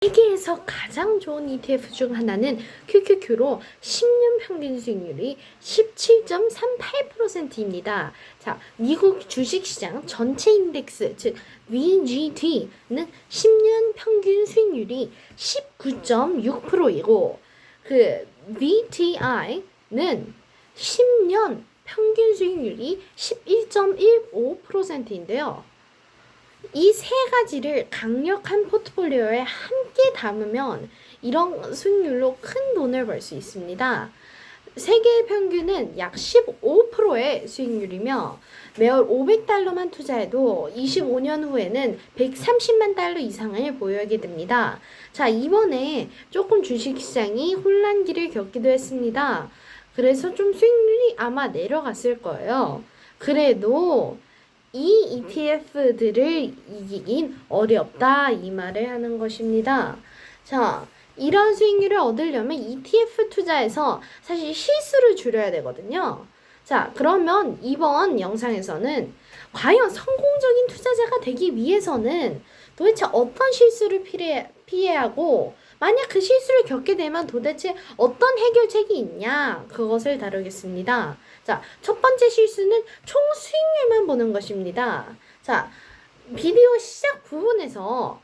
세계에서 가장 좋은 ETF 중 하나는 QQQ로 10년 평균 수익률이 17.38%입니다. 자, 미국 주식시장 전체 인덱스, 즉 VGT는 10년 평균 수익률이 19.6%이고 그 VTI는 10년 평균 수익률이 11.15%인데요. 이 세 가지를 강력한 포트폴리오에 함께 담으면 이런 수익률로 큰 돈을 벌 수 있습니다. 세계 평균은 약 15%의 수익률이며 매월 $500만 투자해도 25년 후에는 130만 달러 이상을 보유하게 됩니다. 자, 이번에 조금 주식시장이 혼란기를 겪기도 했습니다. 그래서 좀 수익률이 아마 내려갔을 거예요. 그래도 이 ETF들을 이기긴 어렵다, 이 말을 하는 것입니다. 자, 이런 수익률을 얻으려면 ETF 투자에서 사실 실수를 줄여야 되거든요. 자, 그러면 이번 영상에서는 과연 성공적인 투자자가 되기 위해서는 도대체 어떤 실수를 피해야 하고, 만약 그 실수를 겪게 되면 도대체 어떤 해결책이 있냐, 그것을 다루겠습니다. 자, 첫 번째 실수는 총 수익률만 보는 것입니다. 자, 비디오 시작 부분에서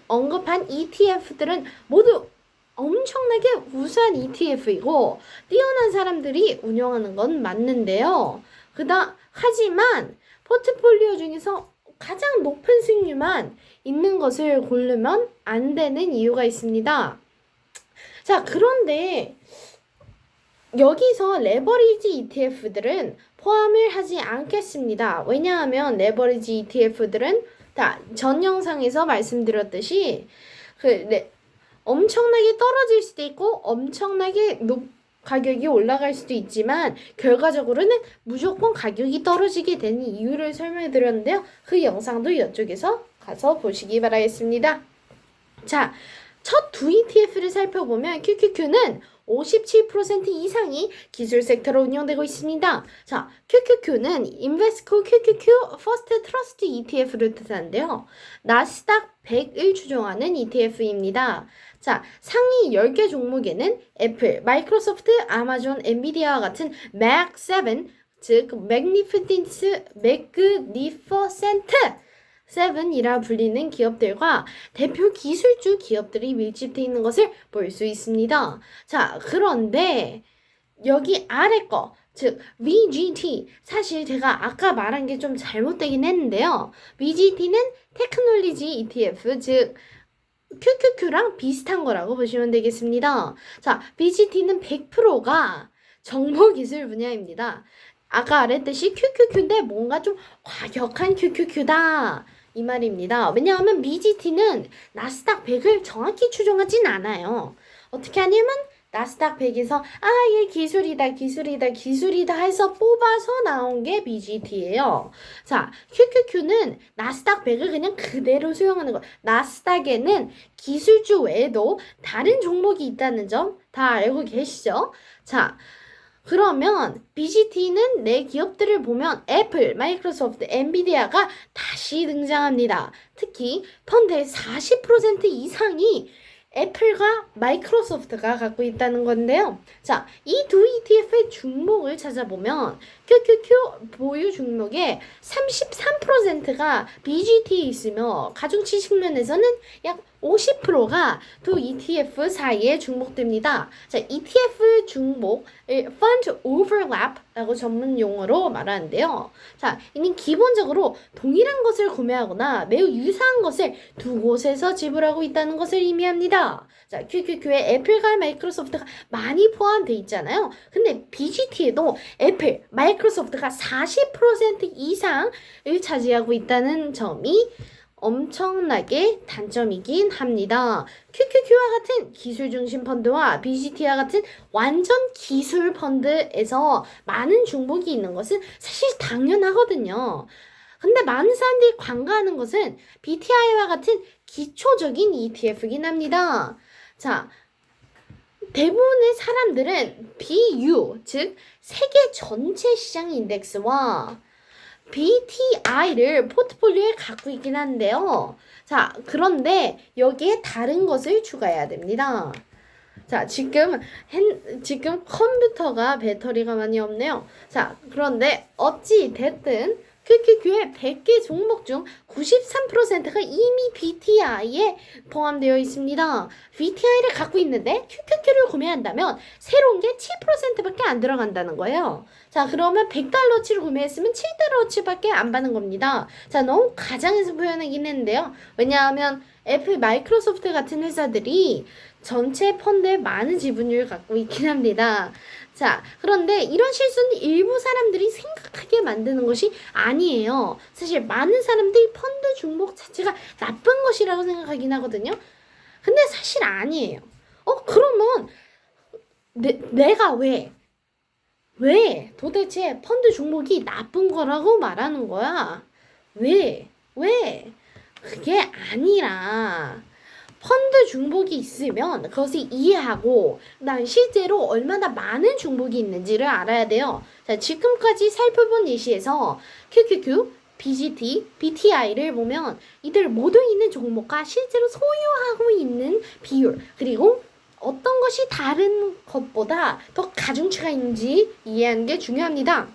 언급한 ETF들은 모두 엄청나게 우수한 ETF이고 뛰어난 사람들이 운영하는 건 맞는데요. 하지만 포트폴리오 중에서 가장 높은 수익률만 있는 것을 고르면 안 되는 이유가 있습니다. 자, 그런데 여기서 레버리지 ETF들은 포함을 하지 않겠습니다. 왜냐하면 레버리지 ETF들은 전 영상에서 말씀드렸듯이 엄청나게 떨어질 수도 있고 엄청나게 가격이 올라갈 수도 있지만 결과적으로는 무조건 가격이 떨어지게 되는 이유를 설명해 드렸는데요. 그 영상도 이쪽에서 가서 보시기 바라겠습니다. 자, 첫 두 ETF를 살펴보면 QQQ는 57% 이상이 기술 섹터로 운영되고 있습니다. 자, QQQ는 인베스코 QQQ 퍼스트 트러스트 ETF를 뜻하는데요. 나스닥 100을 추종하는 ETF입니다. 자, 상위 10개 종목에는 애플, 마이크로소프트, 아마존, 엔비디아와 같은 맥7, 즉 매그니피센트 7이라 불리는 기업들과 대표 기술주 기업들이 밀집되어 있는 것을 볼 수 있습니다. 자, 그런데 여기 아래 거, 즉 VGT, 사실 제가 아까 말한 게 좀 잘못되긴 했는데요. VGT는 테크놀로지 ETF, 즉 QQQ랑 비슷한 거라고 보시면 되겠습니다. 자, VGT는 100%가 정보기술 분야입니다. 아까 말했듯이 QQQ인데 뭔가 좀 과격한 QQQ다, 이 말입니다. 왜냐하면 VGT는 나스닥 100을 정확히 추종하진 않아요. 어떻게 하냐면 나스닥 100에서 얘 기술이다 해서 뽑아서 나온 게 VGT예요. 자, QQQ는 나스닥 100을 그냥 그대로 수용하는 거. 나스닥에는 기술주 외에도 다른 종목이 있다는 점 다 알고 계시죠? 자, 그러면 BGT는 내 기업들을 보면 애플, 마이크로소프트, 엔비디아가 다시 등장합니다. 특히 펀드의 40% 이상이 애플과 마이크로소프트가 갖고 있다는 건데요. 자, 이 두 ETF의 종목을 찾아보면 QQQ 보유 종목의 33%가 BGT에 있으며 가중치 측면에서는 약 50%가 두 ETF 사이에 중복됩니다. 자, ETF 중복을 Fund Overlap라고 전문 용어로 말하는데요. 자, 이는 기본적으로 동일한 것을 구매하거나 매우 유사한 것을 두 곳에서 지불하고 있다는 것을 의미합니다. 자, QQQ에 애플과 마이크로소프트가 많이 포함되어 있잖아요. 근데 BGT에도 애플, 마이크로소프트가 40% 이상을 차지하고 있다는 점이 엄청나게 단점이긴 합니다. QQQ와 같은 기술 중심 펀드와 BGT와 같은 완전 기술 펀드에서 많은 중복이 있는 것은 사실 당연하거든요. 근데 많은 사람들이 관가하는 것은 BTI와 같은 기초적인 ETF이긴 합니다. 자, 대부분의 사람들은 BU, 즉 세계 전체 시장 인덱스와 BTI를 포트폴리오에 갖고 있긴 한데요. 자, 그런데 여기에 다른 것을 추가해야 됩니다. 자, 지금 컴퓨터가 배터리가 많이 없네요. 자, 그런데 어찌 됐든 QQQ의 100개 종목 중 93%가 이미 BTI에 포함되어 있습니다. BTI를 갖고 있는데 QQQ를 구매한다면 새로운 게 7%밖에 안 들어간다는 거예요. 자, 그러면 100달러치를 구매했으면 7달러치밖에 안 받는 겁니다. 자, 너무 가장해서 표현하긴 했는데요. 왜냐하면 애플, 마이크로소프트 같은 회사들이 전체 펀드의 많은 지분율을 갖고 있긴 합니다. 자, 그런데 이런 실수는 일부 사람들이 생각하게 만드는 것이 아니에요. 사실 많은 사람들이 펀드 종목 자체가 나쁜 것이라고 생각하긴 하거든요. 근데 사실 아니에요. 그러면 내가 왜 도대체 펀드 종목이 나쁜 거라고 말하는 거야? 왜? 그게 아니라 펀드 중복이 있으면 그것을 이해하고 그다음 실제로 얼마나 많은 중복이 있는지를 알아야 돼요. 자, 지금까지 살펴본 예시에서 QQQ, BGT, BTI를 보면 이들 모두 있는 종목과 실제로 소유하고 있는 비율 그리고 어떤 것이 다른 것보다 더 가중치가 있는지 이해하는 게 중요합니다.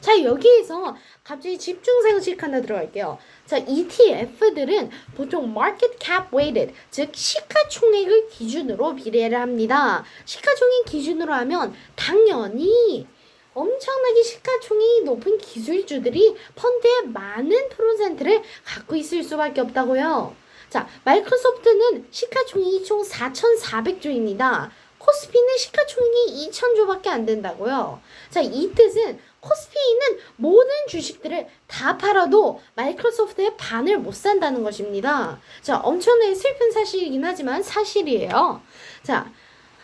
자, 여기에서 갑자기 집중 상식 하나 들어갈게요. 자, ETF들은 보통 market cap weighted, 즉 시가총액을 기준으로 비례를 합니다. 시가총액 기준으로 하면 당연히 엄청나게 시가총액이 높은 기술주들이 펀드의 많은 퍼센트를 갖고 있을 수밖에 없다고요. 자, 마이크로소프트는 시가총액이 총 4,400조입니다. 코스피는 시가총액이 2,000조밖에 안 된다고요. 자, 이 뜻은 코스피에 있는 모든 주식들을 다 팔아도 마이크로소프트의 반을 못 산다는 것입니다. 자, 엄청나게 슬픈 사실이긴 하지만 사실이에요. 자,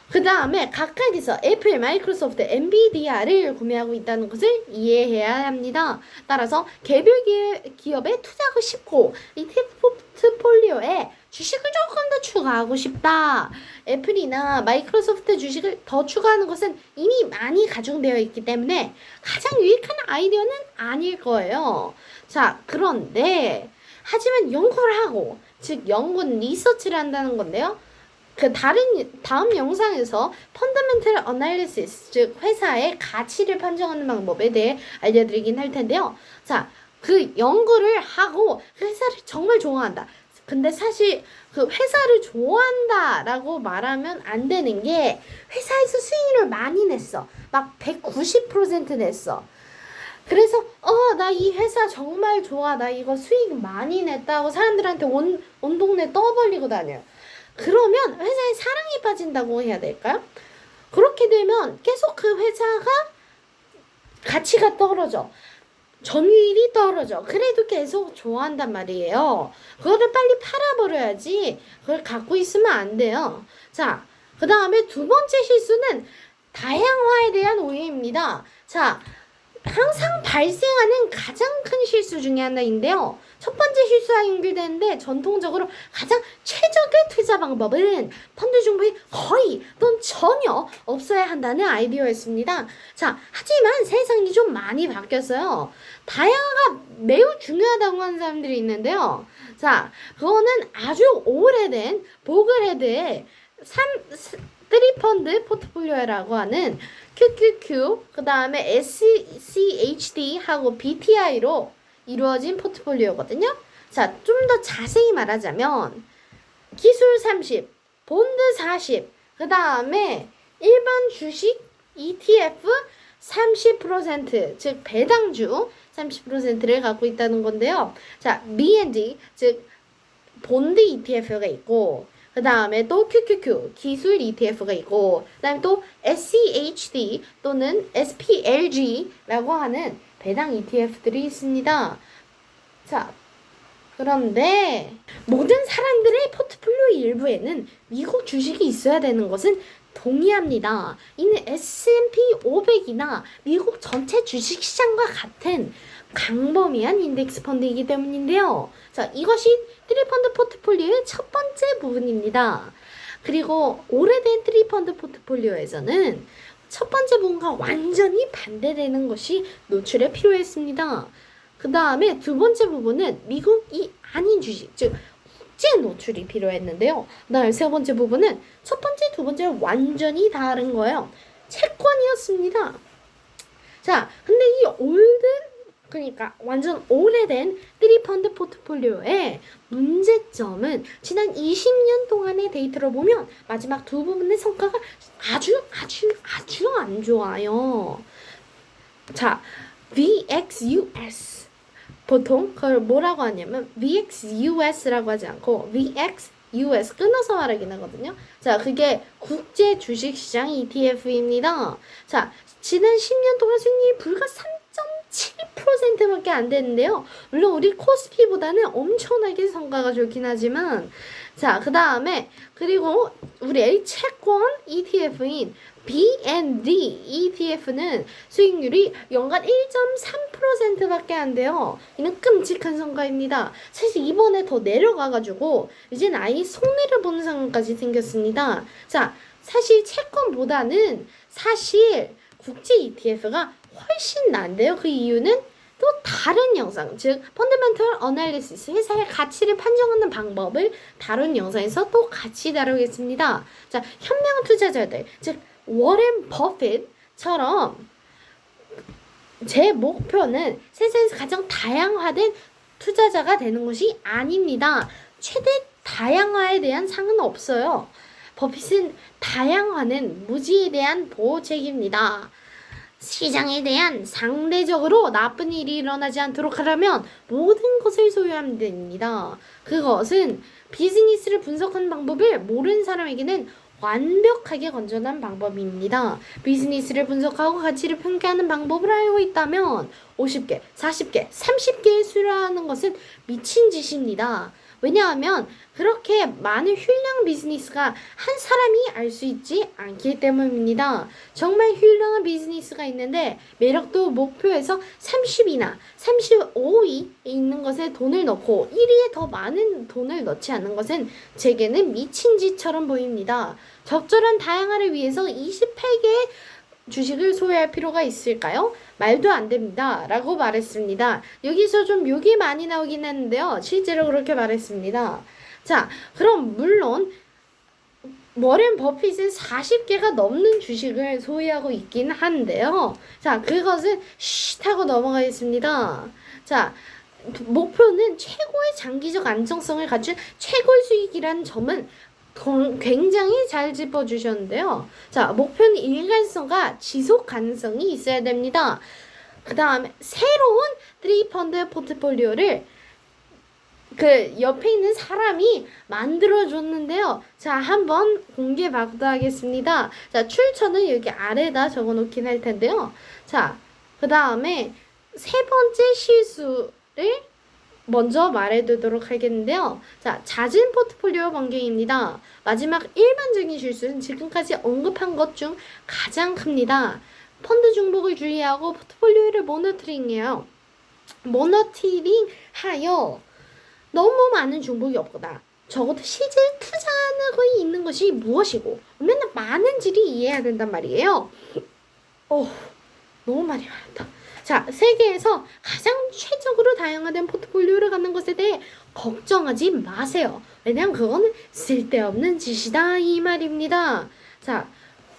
그 다음에 각각에서 애플, 마이크로소프트, 엔비디아를 구매하고 있다는 것을 이해해야 합니다. 따라서 개별 기업에 투자하고 싶고 ETF 포트폴리오에 주식을 조금 더 추가하고 싶다. 애플이나 마이크로소프트 주식을 더 추가하는 것은 이미 많이 가중되어 있기 때문에 가장 유익한 아이디어는 아닐 거예요. 자, 그런데 하지만 연구를 하고, 즉 연구는 리서치를 한다는 건데요. 다음 영상에서 펀더멘털 어널리시스, 즉 회사의 가치를 판정하는 방법에 대해 알려드리긴 할 텐데요. 자, 그 연구를 하고 그 회사를 정말 좋아한다. 근데 사실 그 회사를 좋아한다라고 말하면 안 되는 게 회사에서 수익률을 많이 냈어. 막 190% 냈어. 그래서 나 이 회사 정말 좋아. 나 이거 수익 많이 냈다고 사람들한테 온 동네 떠벌리고 다녀요. 그러면 회사에 사랑이 빠진다고 해야 될까요? 그렇게 되면 계속 그 회사가 가치가 떨어져. 점유율이 떨어져. 그래도 계속 좋아한단 말이에요. 그거를 빨리 팔아버려야지. 그걸 갖고 있으면 안 돼요. 자, 그 다음에 두 번째 실수는 다양화에 대한 오해입니다. 자, 항상 발생하는 가장 큰 실수 중에 하나인데요. 첫 번째 실수와 연결되는데 전통적으로 가장 최적의 투자 방법은 펀드 종목이 거의 또는 전혀 없어야 한다는 아이디어였습니다. 자, 하지만 세상이 좀 많이 바뀌었어요. 다양화가 매우 중요하다고 하는 사람들이 있는데요. 자, 그거는 아주 오래된 보글헤드의 3펀드 포트폴리오라고 하는 QQQ, 그 다음에 SCHD하고 BTI로 이루어진 포트폴리오거든요. 자, 좀 더 자세히 말하자면 기술 30, 본드 40, 그 다음에 일반 주식 ETF 30%, 즉 배당주 30%를 갖고 있다는 건데요. 자, B&D, 즉 본드 ETF가 있고 그 다음에 또 QQQ 기술 ETF가 있고 그 다음에 또 SCHD 또는 SPLG라고 하는 배당 ETF들이 있습니다. 자, 그런데 모든 사람들의 포트폴리오 일부에는 미국 주식이 있어야 되는 것은 동의합니다. 이는 S&P 500이나 미국 전체 주식시장과 같은 광범위한 인덱스 펀드이기 때문인데요. 자, 이것이 트리펀드 포트폴리오의 첫 번째 부분입니다. 그리고 오래된 트리펀드 포트폴리오에서는 첫 번째 부분과 완전히 반대되는 것이 노출에 필요했습니다. 그 다음에 두 번째 부분은 미국이 아닌 주식, 즉 국제 노출이 필요했는데요. 그 다음에 세 번째 부분은 첫 번째, 두 번째 완전히 다른 거예요. 채권이었습니다. 자, 근데 이 올드, 그러니까 완전 오래된 3펀드 포트폴리오의 문제점은 지난 20년 동안의 데이터를 보면 마지막 두 부분의 성과가 아주 안 좋아요. 자, VXUS. 보통 그걸 뭐라고 하냐면 VXUS라고 하지 않고 VXUS 끊어서 말하긴 하거든요. 자, 그게 국제 주식시장 ETF입니다. 자, 지난 10년 동안 수익률이 불과 3.7%밖에 안 되는데요. 물론 우리 코스피보다는 엄청나게 성과가 좋긴 하지만, 자, 그 다음에 그리고 우리의 채권 ETF인 BND ETF는 수익률이 연간 1.3%밖에 안 돼요. 이는 끔찍한 성과입니다. 사실 이번에 더 내려가가지고 이제는 아예 손해를 보는 상황까지 생겼습니다. 자, 사실 채권보다는 사실 국제 ETF가 훨씬 난데요. 그 이유는 또 다른 영상, 즉 펀더멘털 어널리시스, 회사의 가치를 판정하는 방법을 다룬 영상에서 또 같이 다루겠습니다. 자, 현명 투자자들, 즉 워렌 버핏처럼 제 목표는 세상에서 가장 다양화된 투자자가 되는 것이 아닙니다. 최대 다양화에 대한 상은 없어요. 버핏은 다양화는 무지에 대한 보호책입니다. 시장에 대한 상대적으로 나쁜 일이 일어나지 않도록 하려면 모든 것을 소유하면 됩니다. 그것은 비즈니스를 분석하는 방법을 모르는 사람에게는 완벽하게 건전한 방법입니다. 비즈니스를 분석하고 가치를 평가하는 방법을 알고 있다면 50개, 40개, 30개의 수라하는 것은 미친 짓입니다. 왜냐하면 그렇게 많은 훌륭한 비즈니스가 한 사람이 알 수 있지 않기 때문입니다. 정말 훌륭한 비즈니스가 있는데 매력도 목표에서 30이나 35위 있는 것에 돈을 넣고 1위에 더 많은 돈을 넣지 않는 것은 제게는 미친 짓처럼 보입니다. 적절한 다양화를 위해서 28개의 주식을 소유할 필요가 있을까요? 말도 안 됩니다. 라고 말했습니다. 여기서 좀 욕이 많이 나오긴 했는데요. 실제로 그렇게 말했습니다. 자, 그럼 물론 워렌 버핏은 40개가 넘는 주식을 소유하고 있긴 한데요. 자, 그것은 쉿 하고 넘어가겠습니다. 자, 목표는 최고의 장기적 안정성을 갖춘 최고의 수익이라는 점은 굉장히 잘 짚어주셨는데요. 자, 목표는 일관성과 지속 가능성이 있어야 됩니다. 그 다음에 새로운 3펀드 포트폴리오를 그 옆에 있는 사람이 만들어줬는데요. 자, 한번 공개 박도하겠습니다. 자, 출처는 여기 아래다 적어놓긴 할 텐데요. 자, 그 다음에 세 번째 실수를 먼저 말해두도록 하겠는데요. 자, 잦은 포트폴리오 변경입니다. 마지막 일반적인 실수는 지금까지 언급한 것 중 가장 큽니다. 펀드 중복을 주의하고 포트폴리오를 모니터링해요. 모니터링하여 너무 많은 중복이 없거나 적어도 실제 투자하고 있는 것이 무엇이고 맨날 많은지를 이해해야 된단 말이에요. 너무 많이 말했다. 자, 세계에서 가장 최적으로 다양화된 포트폴리오를 갖는 것에 대해 걱정하지 마세요. 왜냐면 그거는 쓸데없는 짓이다 이 말입니다. 자,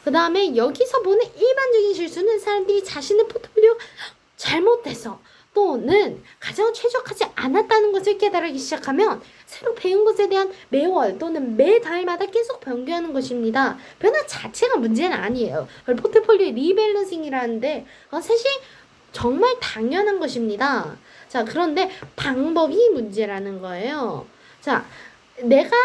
그 다음에 여기서 보는 일반적인 실수는 사람들이 자신의 포트폴리오 잘못돼서 또는 가장 최적하지 않았다는 것을 깨달기 시작하면 새로 배운 것에 대한 매월 또는 매달마다 계속 변경하는 것입니다. 변화 자체가 문제는 아니에요. 포트폴리오 리밸런싱이라는데 사실 정말 당연한 것입니다. 자, 그런데 방법이 문제라는 거예요. 자, 내가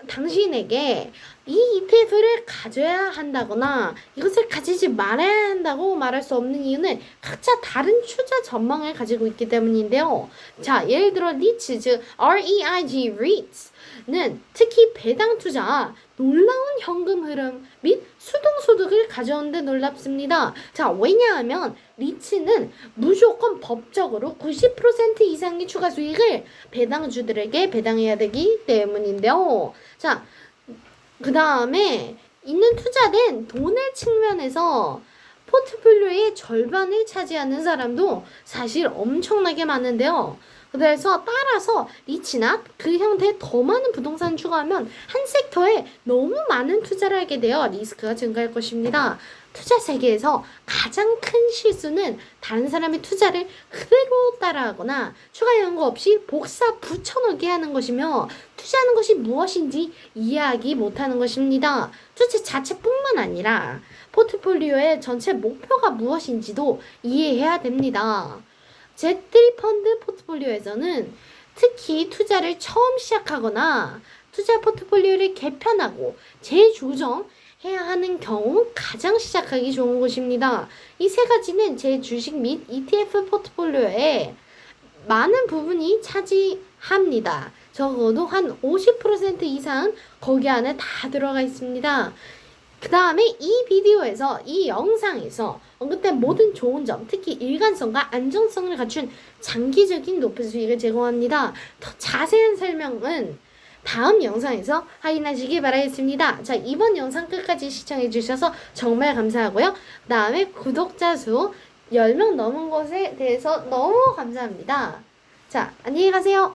당신에게 이 ETF를 가져야 한다거나 이것을 가지지 말아야 한다고 말할 수 없는 이유는 각자 다른 투자 전망을 가지고 있기 때문인데요. 자, 예를 들어 리츠, 즉 REIT, REITs는 특히 배당 투자, 놀라운 현금 흐름 및 수동소득을 가져오는데 놀랍습니다. 자, 왜냐하면 리츠는 무조건 법적으로 90% 이상의 추가 수익을 배당주들에게 배당해야 되기 때문인데요. 자, 그 다음에 있는 투자된 돈의 측면에서 포트폴리오의 절반을 차지하는 사람도 사실 엄청나게 많은데요. 그래서 따라서 리치나 그 형태의 더 많은 부동산 추가하면 한 섹터에 너무 많은 투자를 하게 되어 리스크가 증가할 것입니다. 투자 세계에서 가장 큰 실수는 다른 사람의 투자를 그대로 따라하거나 추가 연구 없이 복사 붙여넣기 하는 것이며 투자하는 것이 무엇인지 이해하기 못하는 것입니다. 투자 자체뿐만 아니라 포트폴리오의 전체 목표가 무엇인지도 이해해야 됩니다. Z3 펀드 포트폴리오에서는 특히 투자를 처음 시작하거나 투자 포트폴리오를 개편하고 재조정해야 하는 경우 가장 시작하기 좋은 곳입니다. 이 세 가지는 제 주식 및 ETF 포트폴리오에 많은 부분이 차지합니다. 적어도 한 50% 이상 거기 안에 다 들어가 있습니다. 그 다음에 이 비디오에서, 이 영상에서 언급된 모든 좋은 점, 특히 일관성과 안정성을 갖춘 장기적인 높은 수익을 제공합니다. 더 자세한 설명은 다음 영상에서 확인하시기 바라겠습니다. 자, 이번 영상 끝까지 시청해 주셔서 정말 감사하고요. 그 다음에 구독자 수 10명 넘은 것에 대해서 너무 감사합니다. 자, 안녕히 가세요.